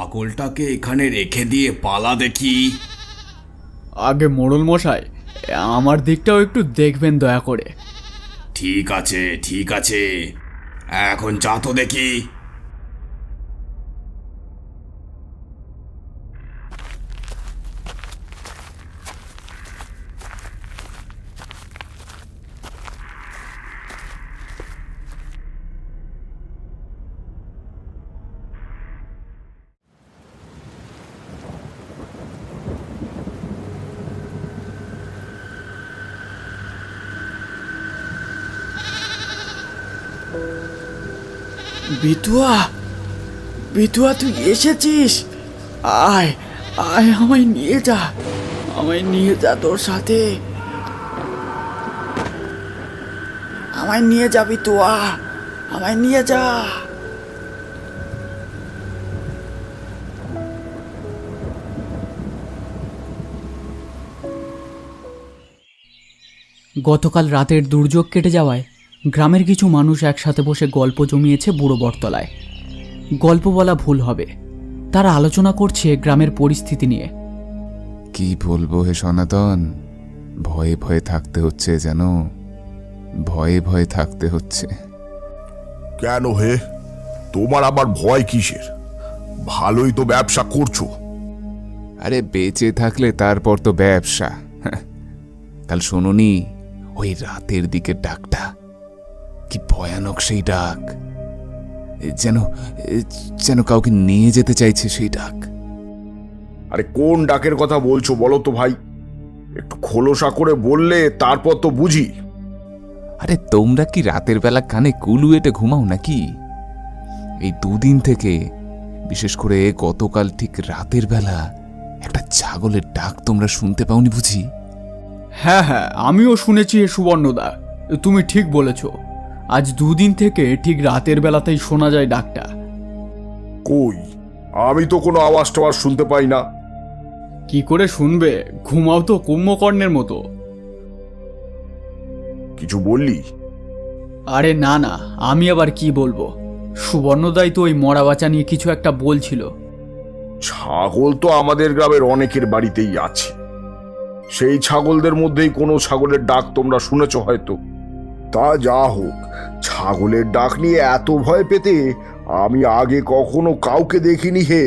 ছাগলটাকে এখানে রেখে দিয়ে পালা দেখি। আগে মোড়ল মশাই, আমার দিকটাও একটু দেখবেন দয়া করে। ঠিক আছে ঠিক আছে, এখন যা তো দেখি। বিটুয়া, বিটুয়া তুই এসেছিস? আয় আয়, আমায় নিয়ে যা, আমায় নিয়ে যা তোর সাথে, আমায় নিয়ে যা বিটুয়া, আমায় নিয়ে যা। গতকাল রাতের দুর্যোগ কেটে যাওয়ায় গ্রামের কিছু মানুষ একসাথে বসে গল্প জমিয়েছে বুড়ো বটতলায়। গল্প বলা ভুল হবে, তারা আলোচনা করছে গ্রামের পরিস্থিতি নিয়ে। কি বলবো হে সনাতন, ভয়ে ভয়ে থাকতে হচ্ছে, যেন ভয়ে ভয়ে থাকতে হচ্ছে। কেন হে, তোমার আবার ভয় কিসের? ভালোই তো ব্যবসা করছো। আরে বেঁচে থাকলে তারপর তো ব্যবসা। কাল শোনোনি ওই রাতের দিকে ডাকটা? কি ভয়ানক সেই ডাক, যেন যেন কাউকে নিয়ে যেতে চাইছে সেই ডাক। আরে কোন ডাকের কথা বলছো বলো তো ভাই, একটু খোলসা করে বললে তারপর তো বুঝি। আরে তোমরা কি রাতের বেলা কানে কুলু এটে ঘুমাও নাকি? এই দুদিন থেকে, বিশেষ করে গতকাল ঠিক রাতের বেলা একটা ছাগলের ডাক তোমরা শুনতে পাওনি বুঝি? হ্যাঁ হ্যাঁ, আমিও শুনেছি সুবর্ণদা, তুমি ঠিক বলেছ। আজ দুদিন থেকে ঠিক রাতের বেলাতেই শোনা যায় ডাকটা। কই, আমি তো কোনো আওয়াজ টাওয়াজ শুনতে পাই না। কি করে শুনবে, ঘুমাও তো কুম্ভকর্ণের মতো। কিছু বললি? আরে না না, আমি আবার কি বলবো, সুবর্ণদাই তো ওই মরা বাচ্চা নিয়ে কিছু একটা বলছিল। ছাগল তো আমাদের গ্রামের অনেকের বাড়িতেই আছে, সেই ছাগলদের মধ্যেই কোনো ছাগলের ডাক তোমরা শুনেছ হয়তো। তা যা হোক, ছাগলের ডাক নিয়ে এত ভয় পেতে আমি আগে কখনো কাউকে দেখিনি হে।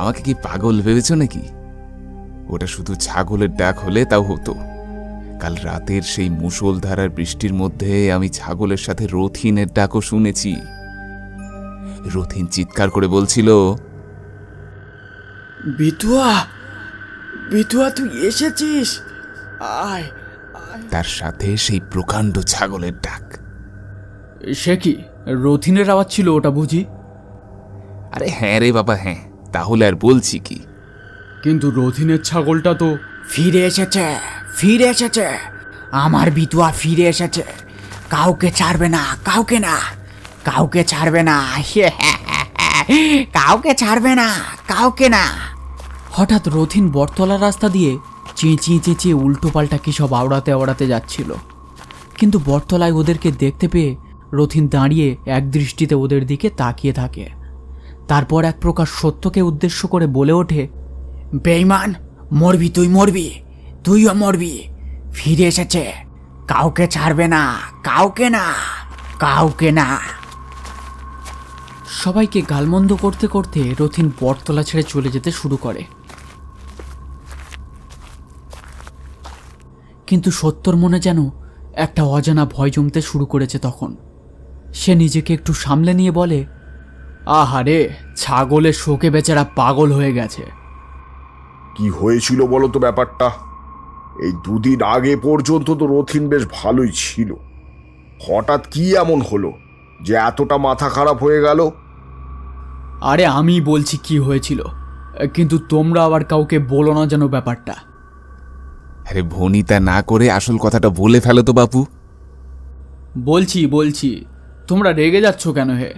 আমাকে কি পাগল ভেবেছ নাকি? ওটা শুধু ছাগলের ডাক হলে তাও হতো। কাল রাতের সেই মুষলধারার বৃষ্টির মধ্যে আমি ছাগলের সাথে রথিনের ডাকও শুনেছি। রথিন চিৎকার করে বলছিল, বিটুয়া, বিটুয়া তুই এসেছিস, আয়। তার সাথে সেই প্রকাণ্ড ছাগলের ডাক। সে কি রথিনের আওয়াজ ছিল ওটা বুঝি? আরে হ্যাঁ রে বাবা হ্যাঁ, তাহলে আর বলছি কি। কিন্তু রথিনের ছাগলটা তো ফিরে এসেছে, ফিরে এসেছে, আমার বিটুয়া ফিরে এসেছে, কাউকে ছাড়বে না, কাউকে না, কাউকে ছাড়বে না, কাউকে ছাড়বে না, কাউকে না। হঠাৎ রথিন বটতলার রাস্তা দিয়ে চেঁচিয়ে চেঁচিয়ে উল্টো পাল্টা কি সব আওড়াতে আওড়াতে যাচ্ছিল। কিন্তু বটতলায় ওদেরকে দেখতে পেয়ে রথিন দাঁড়িয়ে এক দৃষ্টিতে ওদের দিকে তাকিয়ে থাকে। তারপর এক প্রকার সত্যকে উদ্দেশ্য করে বলে ওঠে, বেঈমান, মরবি, তুই মরবি, তুইও মরবি, ফিরে এসেছে, কাউকে ছাড়বে না, কাউকে না, কাউকে না। সবাইকে গালমন্দ করতে করতে রথিন বটতলা ছেড়ে চলে যেতে শুরু করে। কিন্তু সত্যর মনে যেন একটা অজানা ভয় জমতে শুরু করেছে। তখন সে নিজেকে একটু সামলে নিয়ে বলে, আহারে, ছাগলের শোকে বেচারা পাগল হয়ে গেছে। কি হয়েছিল বলো তো ব্যাপারটা? এই দুদিন আগে পর্যন্ত তো রথিন বেশ ভালোই ছিল, হঠাৎ কি এমন হলো যে এতটা মাথা খারাপ হয়ে গেল? আরে আমি বলছি কি হয়েছিল, কিন্তু তোমরা আবার কাউকে বলো না যেন ব্যাপারটা। আরে ভনিতা না করে আসল কথাটা বলে ফেলো তো বাপু। বলছি বলছি, তোমরা রেগে যাচ্ছ কেন হে?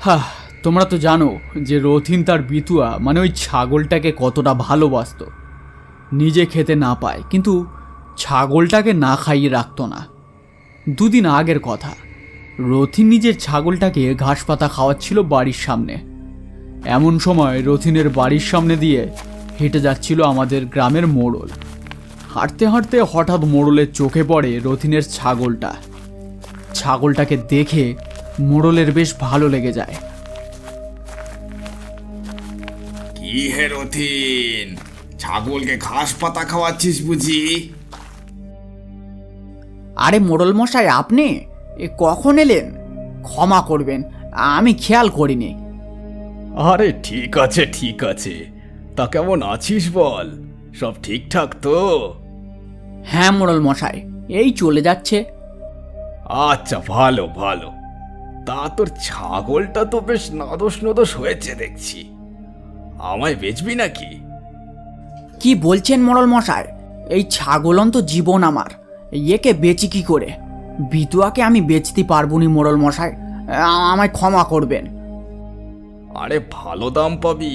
হ্যাঁ, তোমরা তো জানো যে রথিন তার বিতুয়া মানে ওই ছাগলটাকে কতটা ভালোবাসত। নিজে খেতে না পায় কিন্তু ছাগলটাকে না খাইয়ে রাখতো না। দুদিন আগের কথা, রথিন নিজের ছাগলটাকে ঘাস পাতা খাওয়াচ্ছিল বাড়ির সামনে। এমন সময় রথিনের বাড়ির সামনে দিয়ে হেঁটে যাচ্ছিল আমাদের গ্রামের মোড়ল। হাঁটতে হাঁটতে হঠাৎ মোড়লের চোখে পড়ে রথিনের ছাগলটা। ছাগলটাকে দেখে মোড়লের বেশ ভালো লেগে যায়। কি হে রথিন, ছাগলকে ঘাস পাতা খাওয়াচ্ছিস বুঝি? আরে মোড়ল মশাই, আপনি কখন এলেন? ক্ষমা করবেন, আমি খেয়াল করিনি। আরে ঠিক আছে ঠিক আছে, তা কেমন আছিস বল? সব ঠিকঠাক তো? হ্যাঁ মোড়ল মশাই, এই চলে যাচ্ছে। আচ্ছা, ভালো ভালো। তা তোর ছাগলটা তো বেশ নাদোষ নদোষ হয়েছে দেখছি, আমায় বেচবি নাকি? কি বলছেন মোড়ল মশাই? এই ছাগলন তো জীবন আমার, একে বেচি কি করে? বিতুয়াকে আমি বেচতে পারবো নি মোড়ল মশাই, আমায় ক্ষমা করবেন। আরে ভালো দাম পাবি,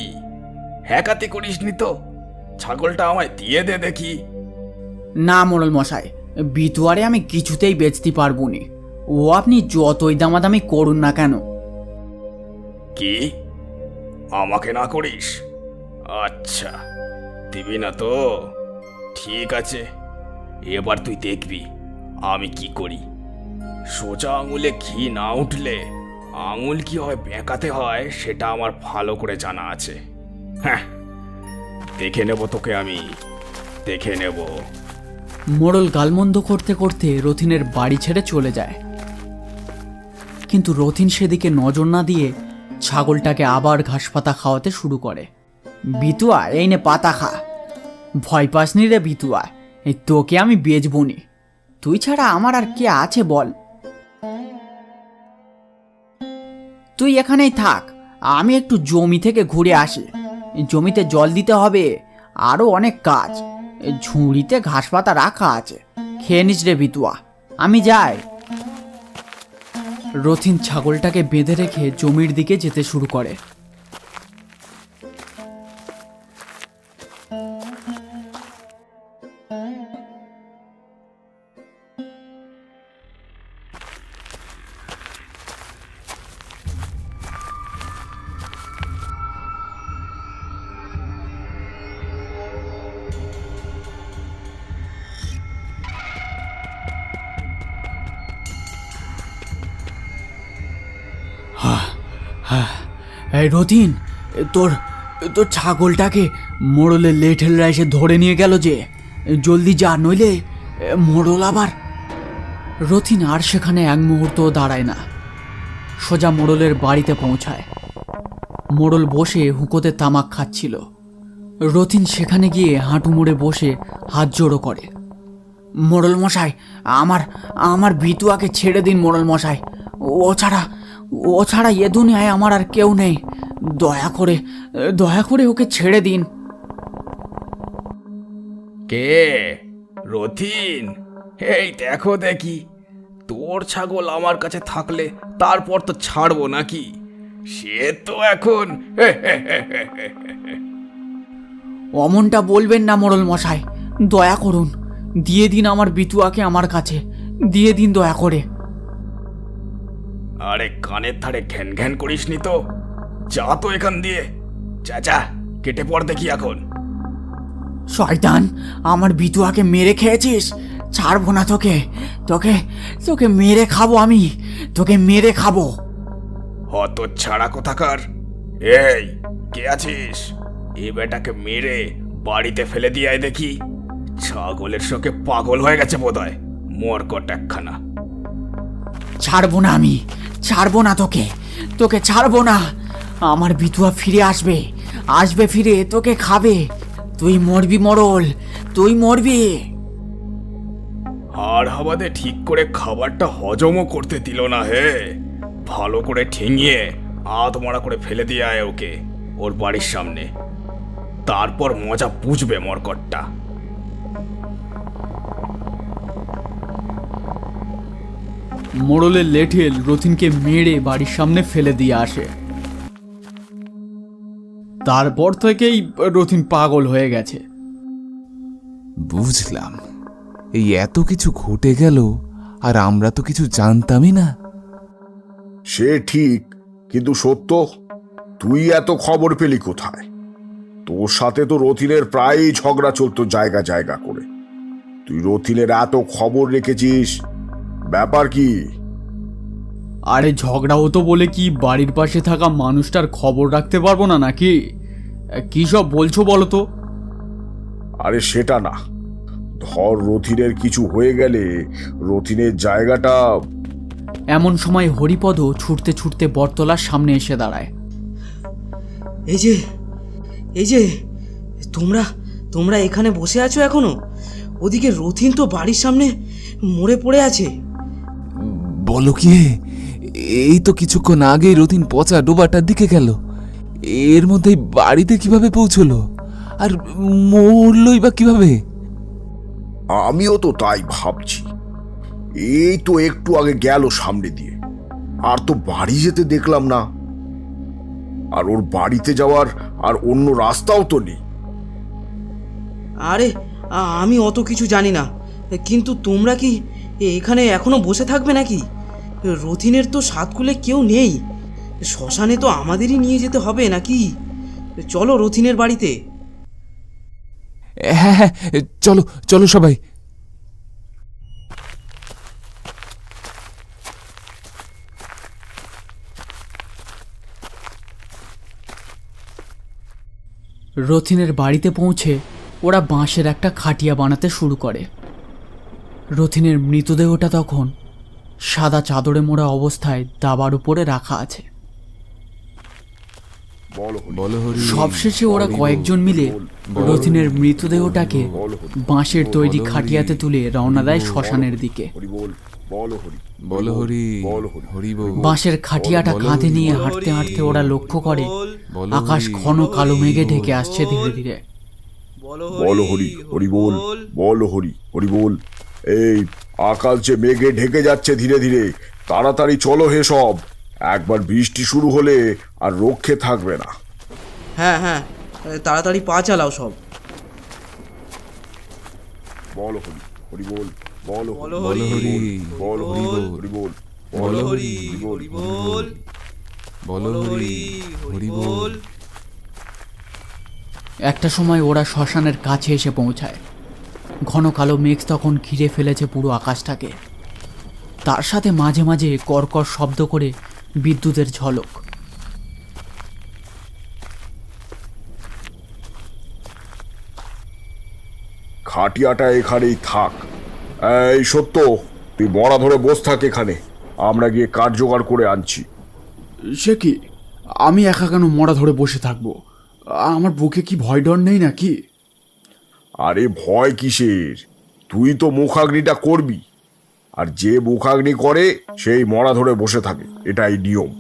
হ্যাকাতি করিসনি তো? ছাগলটা আমায় দিয়ে দে দেখি। না মোড়ল মশাই, বিতুয়ারে আমি কিছুতেই বেচতে পারবো নি, ও আপনি যতই দামাদামি করুন না কেন। কি, আমাকে না করিস? আচ্ছা, দিবি না তো? ঠিক আছে, এবার তুই দেখবি আমি কি করি। সোজা আঙুলে ঘি না উঠলে আঙুল কি হয় বেঁকাতে হয় সেটা আমার ভালো করে জানা আছে। হ্যাঁ, দেখে নেব তোকে আমি, দেখে নেব। মোড়ল গালমন্দ করতে করতে রথিনের বাড়ি ছেড়ে চলে যায়। কিন্তু রথিন সেদিকে নজর না দিয়ে ছাগলটাকে আবার ঘাস পাতা খাওয়াতে শুরু করে। বিতুয়া, এই নে পাতা খা। ভয় পাসনি রে বিতুয়া, এই তোকে আমি বেচবো নি। তুই ছাড়া আমার আর কে আছে বল? তুই এখানেই থাক, আমি একটু জমি থেকে ঘুরে আসি। জমিতে জল দিতে হবে, আরও অনেক কাজ। ঝুড়িতে ঘাস পাতা রাখা আছে, খেয়ে নিস রে বিতুয়া, আমি যাই। রথিন ছাগলটাকে বেঁধে রেখে জমির দিকে যেতে শুরু করে। এই রথিন, তোর তোর ছাগলটাকে মোড়লের লেঠেলরা এসে ধরে নিয়ে গেল যে, জলদি যা, নইলে মোড়ল আবার। রথিন আর সেখানে এক মুহূর্তও দাঁড়ায় না, সোজা মোড়লের বাড়িতে পৌঁছায়। মোড়ল বসে হুঁকোতে তামাক খাচ্ছিল। রথিন সেখানে গিয়ে হাঁটু মুড়ে বসে হাত জোড়ো করে। মোড়ল মশাই, আমার বিতুয়াকে ছেড়ে দিন মোড়ল মশাই। ও ছাড়া এ দুনিয়ায় আমার আর কেউ নেই। দয়া করে ওকে ছেড়ে দিন। কে? রথিন, এই দেখো দেখি, তোর ছাগল আমার কাছে থাকলে তারপর তো ছাড়বো নাকি? সে তো এখন অমনটা বলবেন না মোড়ল মশাই, দয়া করুন, দিয়ে দিন আমার বিতুয়াকে আমার কাছে, দিয়ে দিন দয়া করে। আরে কানের ধারে ঘ্যান ঘ্যান করিসনি তো, যা তো এখান দিয়ে, চাচা কেটে পড় দেখি এখন। শয়তান, আমার বিতুয়াকে মেরে খেয়েছিস, ছাড়বো না তোকে, তোকে তোকে মেরে খাবো, আমি তোকে মেরে খাবো। হত ছাড়া কোথাকার! এই, কে আছিস? এ বেটাকে মেরে বাড়িতে ফেলে দিয়ে আয় দেখি। ছাগলের শোকে পাগল হয়ে গেছে বোধহয়, মরকট একখানা। ছাড়বো না, আমি ছাড়বো না তোকে, তোকে ছাড়বো না। আমার বিতুয়া ফিরে আসবে ফিরে, তোকে খাবে। তুই মরবি মোড়ল, তুই মরবি। আর হাবাদে ঠিক করে খাবারটা হজমও করতে দিল না হে। ভালো করে ঠেঙিয়ে আধমরা করে ফেলে দিয়ে আয় ওকে ওর বাড়ির সামনে, তারপর মজা বুঝবে মরকটটা। মোড়লের লেঠেল রথিনকে মেরে বাড়ির সামনে ফেলে দিয়ে আসে। তারপর থেকেই রথিন পাগল হয়ে গেছে। বুঝলাম, এই এত কিছু ঘটে গেল আর আমরা তো কিছু জানতামই না। সে ঠিক, কিন্তু সত্য, তুই এত খবর পেলি কোথায়? তোর সাথে তো রথিনের প্রায়ই ঝগড়া চলতো জায়গা জায়গা করে। তুই রথিনের এত খবর রেখেছিস, ব্যাপার কি? আরে ঝগড়া হতো বলে কি বাড়ির পাশে থাকা মানুষটার খবর রাখতে পারবো না নাকি? কি সব বলছো বলো তো? আরে সেটা না, ধর রথিনের কিছু হয়ে গেলে রথিনের জায়গাটা। এমন সময় হরিপদ ছুটতে ছুটতে বটতলার সামনে এসে দাঁড়ায়। এই যে তোমরা তোমরা এখানে বসে আছো এখনো? ওদিকে রথিন তো বাড়ির সামনে মরে পড়ে আছে। বলো কি হে? এই তো কিছুক্ষণ আগেই রথিন পচা ডোবাটার দিকে গেল, এর মধ্যেই বাড়িতে কিভাবে পৌঁছলো? আর মরলই বা কিভাবে? আমিও তো তাই ভাবছি। এই তো একটু আগে গেল সামনে দিয়ে, আর তো বাড়ি যেতে দেখলাম না। আর ওর বাড়িতে যাওয়ার আর অন্য রাস্তাও তো নেই। আরে আমি অত কিছু জানি না, কিন্তু তোমরা কি এখানে এখনো বসে থাকবে নাকি? রথিনের তো সাতকুলে কেউ নেই, শ্মশানে তো আমাদেরই নিয়ে যেতে হবে নাকি? চলো রথিনের বাড়িতে। হ্যাঁ হ্যাঁ, চলো চলো সবাই। রথিনের বাড়িতে পৌঁছে ওরা বাঁশের একটা খাটিয়া বানাতে শুরু করে। রথিনের মৃতদেহটা তখন সাদা চাদরে মোড়া অবস্থায় দাবার উপরে রাখা আছে। বলো হরি। সবশেষে ওরা কয়েকজন মিলে রথিনের মৃতদেহটাকে বাঁশের তৈরি খাটিয়াতে তুলে রওনা দেয় শ্মশানের দিকে। বলো হরি, হরি বল। বাঁশের খাটিয়াটা কাঁধে নিয়ে হাঁটতে হাঁটতে ওরা লক্ষ্য করে আকাশ ঘন কালো মেঘে ঢেকে আসছে ধীরে ধীরে। বলো হরি, হরি বল, বলো হরি, হরি বল। এই আকাশ যে মেঘে ঢেকে যাচ্ছে ধীরে ধীরে, তাড়াতাড়ি চলো হে সব। একবার বৃষ্টি শুরু হলে আর রক্ষে থাকবে না। হ্যাঁ, তাড়াতাড়ি পা চালাও সব। বলো হরি, হরি বল, বলো বলো বলো হরি, বলো হরি বল, হরি বল, বলো হরি, হরি বল, বলো হরি, হরি বল। একটা সময় ওরা শ্মশানের কাছে এসে পৌঁছায়। ঘন কালো মেঘ তখন ঘিরে ফেলেছে পুরো আকাশটাকে। তার সাথে মাঝে মাঝে কর্কর শব্দ করে বিদ্যুতের ঝলক। খাটিয়াটা এখানেই থাক। এই সত্য, তুই মরা ধরে বস থাক এখানে, আমরা গিয়ে কাঠ জোগাড় করে আনছি। সে কি, আমি একা কেন মরা ধরে বসে থাকবো? আমার বুকে কি ভয় ডর নেই নাকি? আরে ভয় কিসের, তুই তো মুখাগ্নিটা করবি, আর যে মুখাগ্নি করে সেই মরা ধরে বসে থাকে, এটাই নিয়ম।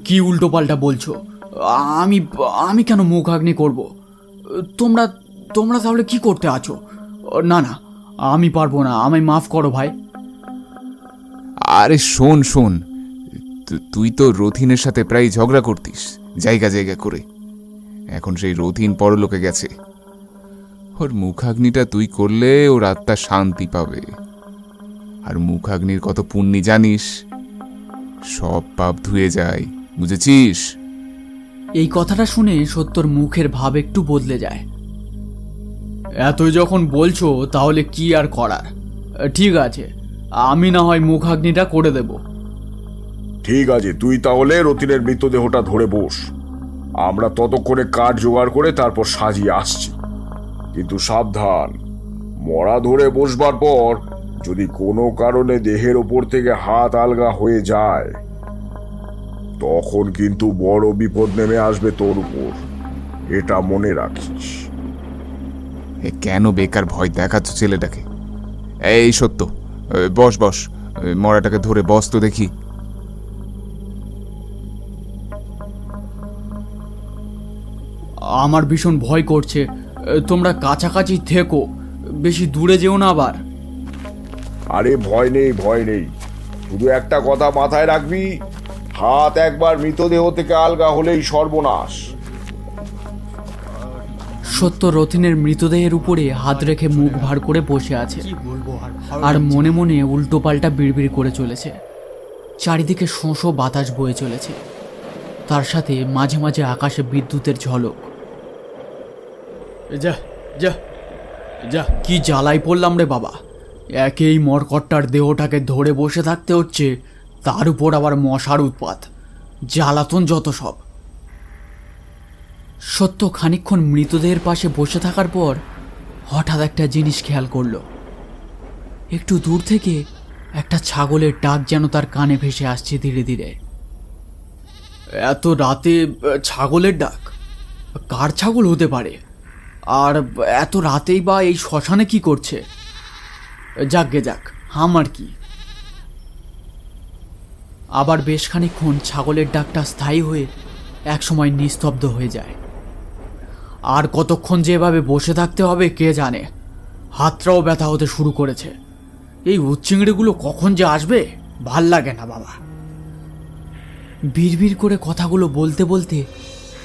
কি উল্টো পাল্টা বলছো? আমি আমি কেন মুখাগ্নি করব? তোমরা তোমরা তাহলে কি করতে আছো? না না, আমি পারবো না, আমায় মাফ করো ভাই। আরে শোন শোন, তুই তো রথিনের সাথে প্রায় ঝগড়া করতিস জায়গা জায়গা করে। এখন সেই রথিন পরলোকে গেছে, ওর মুখাগ্নিটা তুই করলে ওর আত্মা শান্তি পাবে। আর মুখাগ্নির কত পুণ্যি জানিস? সব পাপ ধুয়ে যায়, বুঝেছিস? এই কথাটা শুনে সত্যর মুখের ভাব একটু বদলে যায়। এতই যখন বলছো তাহলে কি আর করার। ঠিক আছে, আমি না হয় মুখাগ্নিটা করে দেব। ঠিক আছে, তুই তাহলে রতিনের মৃতদেহটা ধরে বস, আমরা ততক্ষণে কাঠ জোগাড় করে তারপর সাজিয়ে আসছি। কিন্তু সাবধান, মরা ধরে বসবার পর যদি কোনো কারণে দেহের ওপর থেকে হাত আলগা হয়ে যায়, তখন কিন্তু বড় বিপদ নেমে আসবে তোর উপর, এটা মনে রাখিস। কেন বেকার ভয় দেখাচ্ছ ছেলেটাকে? এই সত্য, বস বস, মরাটাকে ধরে বস তো দেখি। আমার ভীষণ ভয় করছে, তোমরা কাছাকাছি থেকো, বেশি দূরে যেও না আবার। আরে ভয় নেই, ভয় নেই, শুধু একটা কথা মাথায় রাখবি, হাত একবার মৃতদেহ থেকে আলগা হলেই সর্বনাশ। সত্য রথিনের মৃতদেহের উপরে হাত রেখে মুখ ভার করে বসে আছে আর মনে মনে উল্টো পাল্টা বিড়বিড় করে চলেছে। চারিদিকে শোঁ বাতাস বয়ে চলেছে, তার সাথে মাঝে মাঝে আকাশে বিদ্যুতের ঝলক। যা যা যা, কি জ্বালাই পড়লাম রে বাবা! একেই মরকটটার দেহটাকে ধরে বসে থাকতে হচ্ছে, তার উপর আবার মশার উৎপাত, জ্বালাতন যত সব। সত্য খানিকক্ষণ মৃতদেহের পাশে বসে থাকার পর হঠাৎ একটা জিনিস খেয়াল করলো। একটু দূর থেকে একটা ছাগলের ডাক যেন তার কানে ভেসে আসছে ধীরে ধীরে। এত রাতে ছাগলের ডাক? কার ছাগল হতে পারে? আর এত রাতেই বা এই শ্মশানে কি করছে? যাকগে যাক, আমার কি। আবার বেশ খানিকক্ষণ ছাগলের ডাকটা স্থায়ী হয়ে একসময় নিস্তব্ধ হয়ে যায়। আর কতক্ষণ যে এভাবে বসে থাকতে হবে কে জানে। হাতটাও ব্যথা হতে শুরু করেছে। এই উচ্চিংড়িগুলো কখন যে আসবে ভাল লাগে না বাবা। বিড়বিড় করে কথাগুলো বলতে বলতে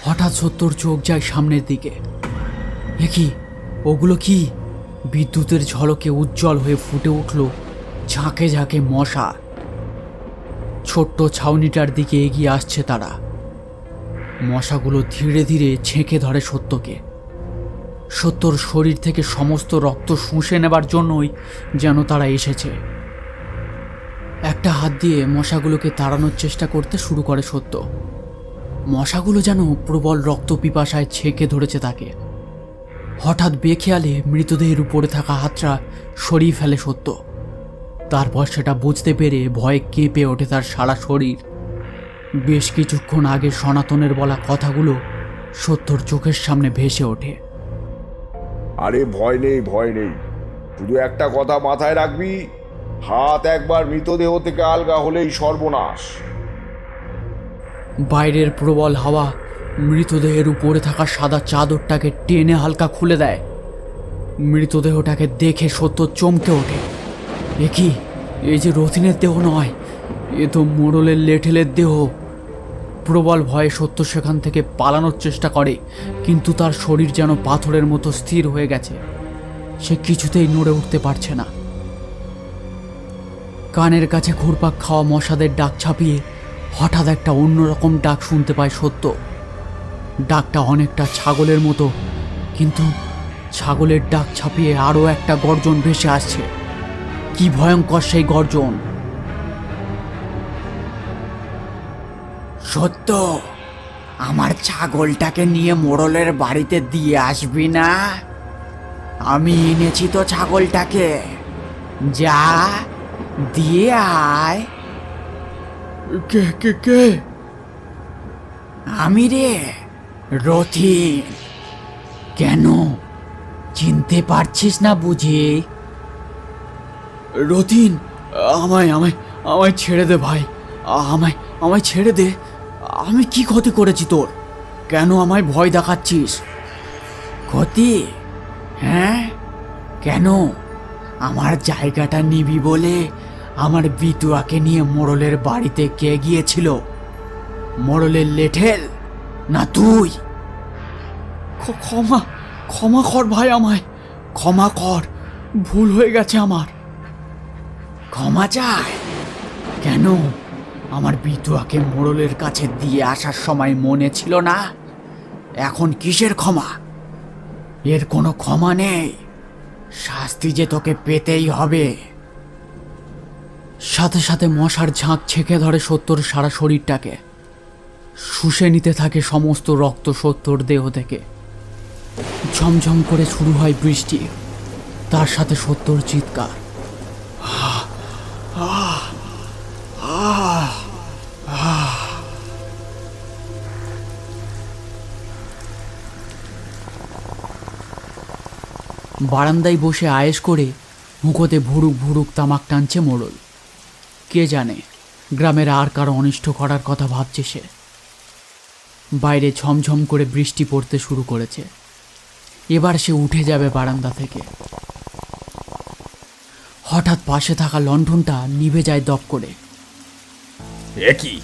হঠাৎ সত্যর চোখ যায় সামনের দিকে। এ কি? ওগুলো কি? বিদ্যুতের ঝলকে উজ্জ্বল হয়ে ফুটে উঠল ঝাঁকে ঝাঁকে মশা। ছোট্ট ছাউনিটার দিকে এগিয়ে আসছে তারা। মশাগুলো ধীরে ধীরে ছেঁকে ধরে সত্যকে। সত্যর শরীর থেকে সমস্ত রক্ত শুষে নেবার জন্যই যেন তারা এসেছে। একটা হাত দিয়ে মশাগুলোকে তাড়ানোর চেষ্টা করতে শুরু করে সত্য। মশাগুলো যেন প্রবল রক্ত পিপাসায় ছেঁকে ধরেছে তাকে। হঠাৎ বেখেয়ালে মৃতদেহের উপরে থাকা হাতটা সরিয়ে ফেলে সত্য। তারপর সেটা বুঝতে পেরে ভয়ে কেঁপে ওঠে তার সারা শরীর। বেশ কিছুক্ষণ আগে সনাতনের বলা কথাগুলো সত্যর চোখের সামনে ভেসে ওঠে। আরে ভয় নেই, ভয় নেই, শুধু একটা কথা মাথায় রাখবি, হাত একবার মৃতদেহ থেকে আলগা হলেই সর্বনাশ। বাইরের প্রবল হাওয়া মৃতদেহের উপরে থাকা সাদা চাদরটাকে টেনে হালকা খুলে দেয়। মৃতদেহটাকে দেখে সত্য চমকে ওঠে। এ কি? এই যে রথিনের দেহ নয়, এ তো মোড়লের লেঠেলের দেহ। প্রবল ভয়ে সত্য সেখান থেকে পালানোর চেষ্টা করে, কিন্তু তার শরীর যেন পাথরের মতো স্থির হয়ে গেছে। সে কিছুতেই নড়ে উঠতে পারছে না। কানের কাছে ঘুরপাক খাওয়া মশাদের ডাক ছাপিয়ে হঠাৎ একটা অন্যরকম ডাক শুনতে পায় সত্য। ডাকটা অনেকটা ছাগলের মতো, কিন্তু ছাগলের ডাক ছাপিয়ে আরও একটা গর্জন ভেসে আসছে। কি ভয়ঙ্কর সেই গর্জন! সত্য, আমার ছাগলটাকে নিয়ে মোড়লের বাড়িতে দিয়ে আসবি না? আমি এনেছি তো ছাগলটাকে, যা দিয়ে আয়। কে কে কে? আমি রে, রথিন। কেন, চিনতে পারছিস না বুঝি? রথিন, আমায় আমায় আমায় ছেড়ে দে ভাই, আমায় আমায় ছেড়ে দে। আমি কি ক্ষতি করেছি তোর? কেন আমায় ভয় দেখাচ্ছিস? ক্ষতি? হ্যাঁ, কেন? আমার জায়গাটা নিবি বলে আমার বিটুয়াকে নিয়ে মোড়লের বাড়িতে কে গিয়েছিল? মোড়লের লেঠেল না তুই? ক্ষমা ক্ষমা কর ভাই, আমায় ক্ষমা কর, ভুল হয়ে গেছে আমার। ক্ষমা চায়? কেন? আমার বিটুয়াকে মোড়লের কাছে দিয়ে আসার সময় মনে ছিল না? এখন কিসের ক্ষমা? এর কোনো ক্ষমা নেই, শাস্তি যে তোকে পেতেই হবে। সাথে সাথে মশার ঝাঁক ছেঁকে ধরে সত্যর সারা শরীরটাকে। শুষে নিতে থাকে সমস্ত রক্ত সত্যর দেহ থেকে। ঝমঝম করে শুরু হয় বৃষ্টি, তার সাথে সত্যর চিৎকার। বারান্দায় বসে আয়েশ করে মুখোতে ভুরুক ভুরুক তামাক টানছে মোড়ল। কে জানে গ্রামের আর কারো অনিষ্ট করার কথা ভাবছে সে। বাইরে ঝমঝম করে বৃষ্টি পড়তে শুরু করেছে। এবার সে উঠে যাবে বারান্দা থেকে। হঠাৎ পাশে থাকা লণ্ঠনটা নিভে যায় দপ করে। এ কি?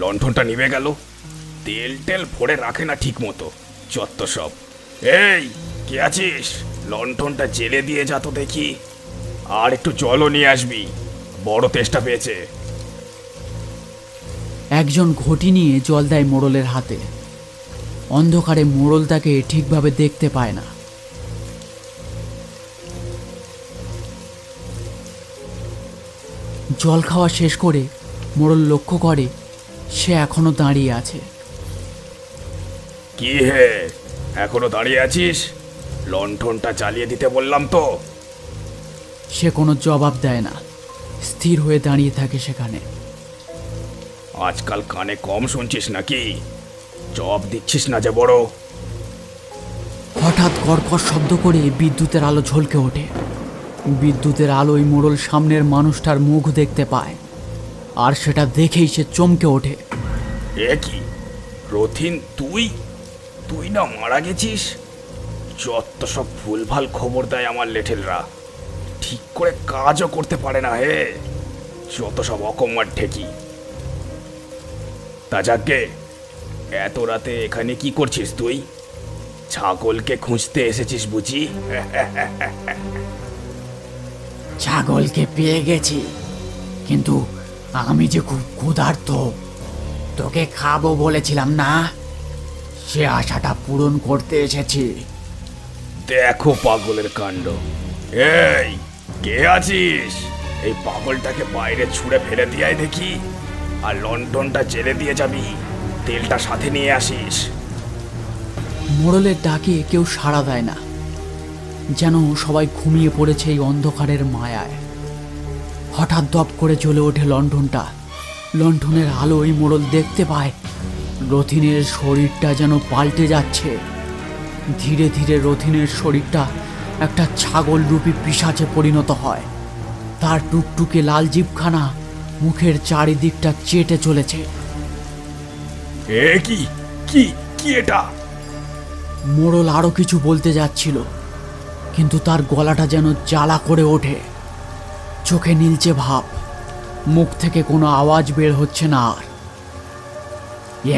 লণ্ঠনটা নিভে গেল? তেল টেল ভরে রাখে না ঠিক মতো, যত সব। এই, কে আছিস? লণ্ঠনটা জেলে দিয়ে যা তো দেখি। আর একটু জলও নিয়ে আসবি, বড় তেষ্টা পেয়েছে। একজন ঘটি নিয়ে জল দেয় মোড়লের হাতে। অন্ধকারে মোড়ল তাকে ঠিকভাবে দেখতে পায় না। জল খাওয়া শেষ করে মোড়ল লক্ষ্য করে সে এখনো দাঁড়িয়ে আছে। কি হে, এখনো দাঁড়িয়ে আছিস? লণ্ঠনটা জ্বালিয়ে দিতে বললাম তো। সে কোনো জবাব দেয় না, স্থির হয়ে দাঁড়িয়ে থাকে সেখানে। আজকাল কানে কম শুনছিস নাকি? জব দিচ্ছিস না যে বড়। হঠাৎ কর্কশ শব্দ করে বিদ্যুতের আলো ঝলকে ওঠে। বিদ্যুতের আলোয় মোড়ল সামনের মানুষটার মুখ দেখতে পায়, আর সেটা দেখেই সে চমকে ওঠে। এ কি রথিন, তুই তুই না মারা গেছিস? যত সব ভুলভাল খবর দেয় আমার লেঠেলরা, ঠিক করে কাজও করতে পারে না হে। যত সব অকম্মার ঠেকি। তা যাকে, এত রাতে এখানে কি করছিস তুই? ছাগলকে খুঁজতে এসেছিস বুঝি? ছাগলকে পেয়ে গেছি, কিন্তু আমি যে খুব ক্ষুধার্ত, তোকে খাবো বলেছিলাম না, সে আশাটা পূরণ করতে এসেছি। দেখো পাগলের কাণ্ড। এই, কে আছিস? এই পাগলটাকে বাইরে ছুঁড়ে ফেলে দিয়াই দেখি, আর লণ্ঠনটা জেলে দিয়ে যাবি। তেলটা সাথে নিয়ে আসিস। মোড়লের ডাকে কেউ সাড়া দেয় না, যেন সবাই ঘুমিয়ে পড়েছে এই অন্ধকারের মায়ায়। হঠাৎ দপ করে জ্বলে ওঠে লণ্ঠনটা। লণ্ঠনের আলোয় মোড়ল দেখতে পায় রথিনের শরীরটা যেন পাল্টে যাচ্ছে। ধীরে ধীরে রথিনের শরীরটা একটা ছাগলরূপী পিশাচে পরিণত হয়। তার টুকটুকে লাল জিভখানা মুখের চারিদিকটা চেটে চলেছে। এ কি কি কি এটা? মোড়ল আরো কিছু বলতে যাচ্ছিল, কিন্তু তার গলাটা যেন জ্বালা করে ওঠে। চোখে নীলচে ভাব, মুখ থেকে কোনো আওয়াজ বের হচ্ছে না। আর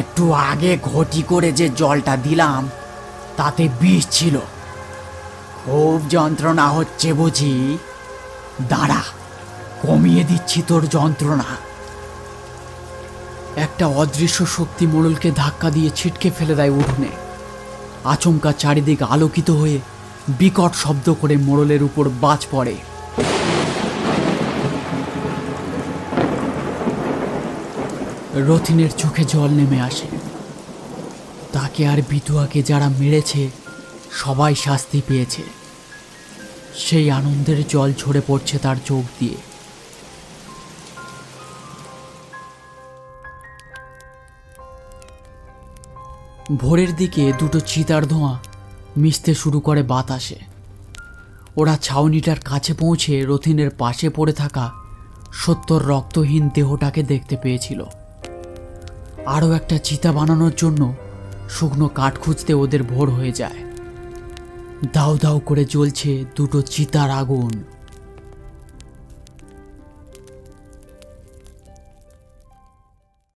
একটু আগে ঘটি করে যে জলটা দিলাম তাতে বিষ ছিল। খুব যন্ত্রণা হচ্ছে বুঝি? দাঁড়া, কমিয়ে দিচ্ছি তোর যন্ত্রণা। একটা অদৃশ্য শক্তি মোড়লকে ধাক্কা দিয়ে ছিটকে ফেলে দেয় উঠোনে। আচমকা চারিদিক আলোকিত হয়ে বিকট শব্দ করে মোড়লের উপর বাজ পড়ে। রথিনের চোখে জল নেমে আসে। তাকে আর বিধুয়াকে যারা মেরেছে সবাই শাস্তি পেয়েছে। সেই আনন্দের জল ঝরে পড়ছে তার চোখ দিয়ে। ভোরের দিকে দুটো চিতার ধোঁয়া মিশতে শুরু করে বাতাসে। ওরা ছাউনিটার কাছে পৌঁছে রথিনের পাশে পড়ে থাকা সত্যর রক্তহীন দেহটাকে দেখতে পেয়েছিল। আরও একটা চিতা বানানোর জন্য শুকনো কাঠ খুঁজতে ওদের ভোর হয়ে যায়। দাউ দাউ করে জ্বলছে দুটো চিতার আগুন।